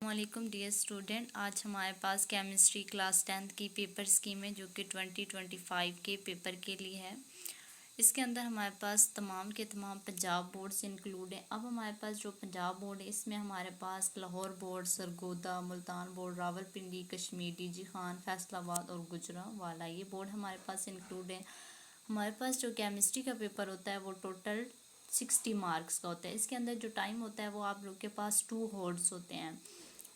वालेकुम dear student, आज हमारे पास केमिस्ट्री क्लास 10th की पेपर स्कीम है जो कि 2025 के पेपर के लिए है। इसके अंदर हमारे पास तमाम के तमाम पंजाब बोर्ड से इंक्लूड हैं। अब हमारे पास जो पंजाब बोर्ड है इसमें हमारे पास Lahore board, Sargodha, Multan board, Rawalpindi, Kashmir, DG Khan, Faisalabad और गुजरांवाला ये बोर्ड हमारे पास इंक्लूड है। हमारे पास जो केमिस्ट्री का पेपर होता है वो टोटल 60 मार्क्स का होता है। इसके अंदर जो टाइम होता है वो आप लोग के पास 2 हॉर्स होते हैं।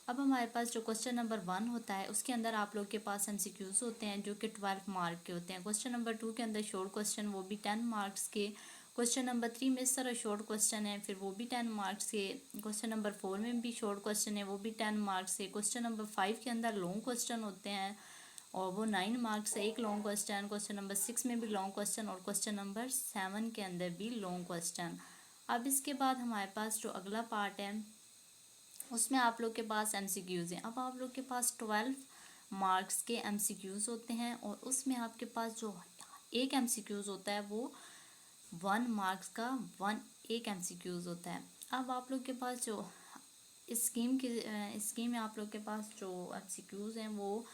अब हमारे पास जो क्वेश्चन नंबर 1 होता है उसके अंदर आप लोग के पास एमसीक्यूज होते हैं जो कि 12 मार्क के होते हैं। क्वेश्चन नंबर 2 के अंदर शॉर्ट क्वेश्चन वो भी 10 मार्क्स के। क्वेश्चन नंबर 3 में इस तरह शॉर्ट क्वेश्चन है, फिर वो भी 10 मार्क्स के। क्वेश्चन नंबर 4 में भी शॉर्ट क्वेश्चन है, वो भी 10 मार्क्स के। क्वेश्चन नंबर 5 के अंदर लॉन्ग क्वेश्चन होते हैं और वो 9 मार्क्स है, एक लॉन्ग क्वेश्चन। क्वेश्चन नंबर 6 में भी लॉन्ग क्वेश्चन और क्वेश्चन नंबर 7 के अंदर भी लॉन्ग क्वेश्चन। अब इसके बाद हमारे पास जो अगला पार्ट है उसमें आप लोग के पास एमसीक्यूज़ हैं। अब आप लोग के पास 12 मार्क्स के एमसीक्यूज़ होते हैं और उसमें आपके पास जो एक एमसीक्यूज़ होता है वो 1 मार्क्स का एक एमसीक्यूज़ होता है। अब आप लोग के पास जो स्कीम में आप लोग के पास जो एमसीक्यूज़ हैं वो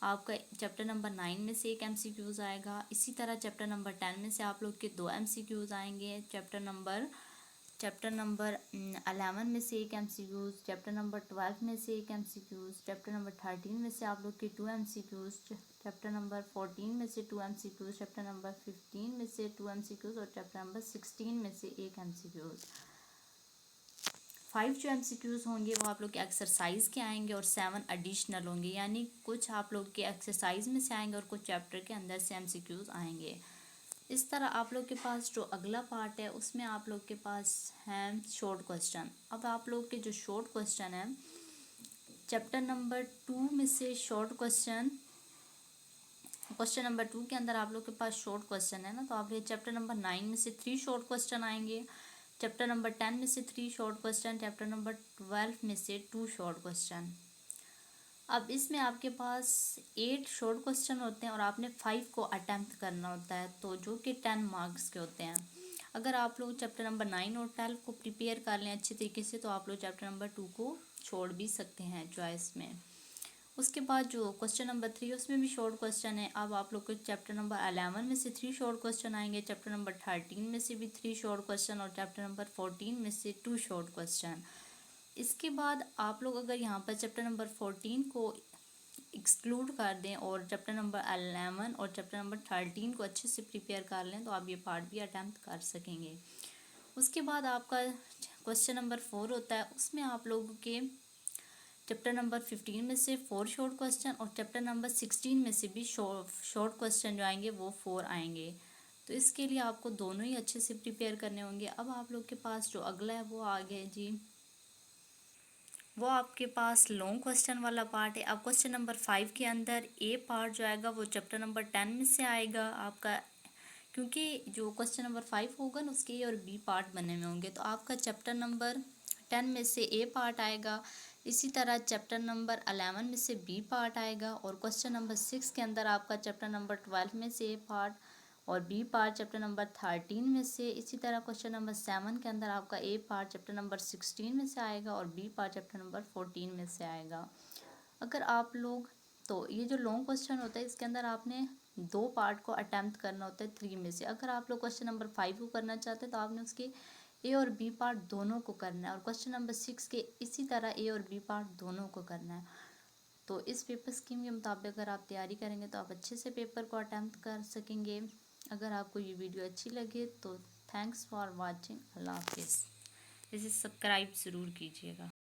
आपका चैप्टर नंबर 9 में से एक एमसीक्यूज़ आएगा। इसी तरह चैप्टर नंबर 10 में से आप लोग के 2 एमसीक्यूज़ आएंगे। चैप्टर नंबर 11 में से एक एमसीक्यूज़, चैप्टर नंबर 12 में से एक एमसीक्यूज़, चैप्टर नंबर 13 में से आप लोग के 2 एमसीक्यूज़, चैप्टर नंबर 14 में से 2 एमसीक्यूज़, चैप्टर नंबर 15 में से 2 एमसीक्यूज़ और चैप्टर नंबर 16 में से एक एमसीक्यूज़। 5 जो एमसीक्यूज़ होंगे वो आप लोग के एक्सरसाइज के आएंगे और 7 एडिशनल होंगे, यानी कुछ आप लोग के एक्सरसाइज में से आएंगे और कुछ चैप्टर के अंदर से एमसीक्यूज़ आएंगे। इस तरह आप लोग के पास जो अगला पार्ट है उसमें आप लोग के पास है शॉर्ट क्वेश्चन। अब आप लोग के जो शॉर्ट क्वेश्चन है चैप्टर नंबर 2 में से शॉर्ट क्वेश्चन नंबर 2 के अंदर आप लोग के पास शॉर्ट क्वेश्चन है ना, तो आप ये चैप्टर नंबर 9 में से 3 शॉर्ट क्वेश्चन आएंगे, चैप्टर नंबर 10 में से 3 शॉर्ट क्वेश्चन, चैप्टर नंबर 12 में से 2 शॉर्ट क्वेश्चन। अब इसमें आपके पास 8 शॉर्ट क्वेश्चन होते हैं और आपने 5 को अटेम्प्ट करना होता है, तो जो कि 10 मार्क्स के होते हैं। अगर आप लोग चैप्टर नंबर 9 और 12 को प्रिपेयर कर लें अच्छी तरीके से तो आप लोग चैप्टर नंबर 2 को छोड़ भी सकते हैं चॉइस में। उसके बाद जो क्वेश्चन नंबर 3 उसमें भी शॉर्ट क्वेश्चन है। अब आप लोग को चैप्टर नंबर 11 में से 3 शॉर्ट क्वेश्चन आएंगे, चैप्टर नंबर 13 में से भी 3 शॉर्ट क्वेश्चन और चैप्टर नंबर 14 में से 2 शॉर्ट क्वेश्चन। इसके बाद आप लोग अगर यहाँ पर चैप्टर नंबर 14 को एक्सक्लूड कर दें और चैप्टर नंबर 11 और चैप्टर नंबर 13 को अच्छे से प्रिपेयर कर लें तो आप ये पार्ट भी अटैम्प्ट कर सकेंगे। उसके बाद आपका क्वेश्चन नंबर 4 होता है, उसमें आप लोगों के चैप्टर नंबर 15 में से 4 शॉर्ट क्वेश्चन और चैप्टर नंबर 16 में से भी शॉर्ट क्वेश्चन जो आएंगे वो 4 आएंगे। तो इसके लिए आपको दोनों ही अच्छे से प्रिपेयर करने होंगे। अब आप लोग के पास जो अगला है वो आ गया जी, वो आपके पास लॉन्ग क्वेश्चन वाला पार्ट है। अब क्वेश्चन नंबर 5 के अंदर ए पार्ट जो आएगा वो चैप्टर नंबर 10 में से आएगा आपका, क्योंकि जो क्वेश्चन नंबर 5 होगा ना उसके ए और बी पार्ट बने हुए होंगे, तो आपका चैप्टर नंबर 10 में से ए पार्ट आएगा। इसी तरह चैप्टर नंबर 11 में से बी पार्ट आएगा और क्वेश्चन नंबर 6 के अंदर आपका चैप्टर नंबर 12 में से ए पार्ट और बी पार्ट चैप्टर नंबर 13 में से। इसी तरह क्वेश्चन नंबर 7 के अंदर आपका ए पार्ट चैप्टर नंबर 16 में से आएगा और बी पार्ट चैप्टर नंबर 14 में से आएगा। अगर आप लोग तो ये जो लॉन्ग क्वेश्चन होता है इसके अंदर आपने 2 पार्ट को अटैम्प्ट करना होता है 3 में से। अगर आप लोग क्वेश्चन नंबर 5 को करना चाहते हैं तो आपने उसके ए और बी पार्ट दोनों को करना है और क्वेश्चन नंबर 6 के इसी तरह ए और बी पार्ट दोनों को करना है। तो इस पेपर स्कीम के मुताबिक अगर आप तैयारी करेंगे तो आप अच्छे से पेपर को अटैम्प्ट कर सकेंगे। अगर आपको ये वीडियो अच्छी लगे तो थैंक्स फॉर वाचिंग। अल्लाह हाफिज़। इसे सब्सक्राइब ज़रूर कीजिएगा।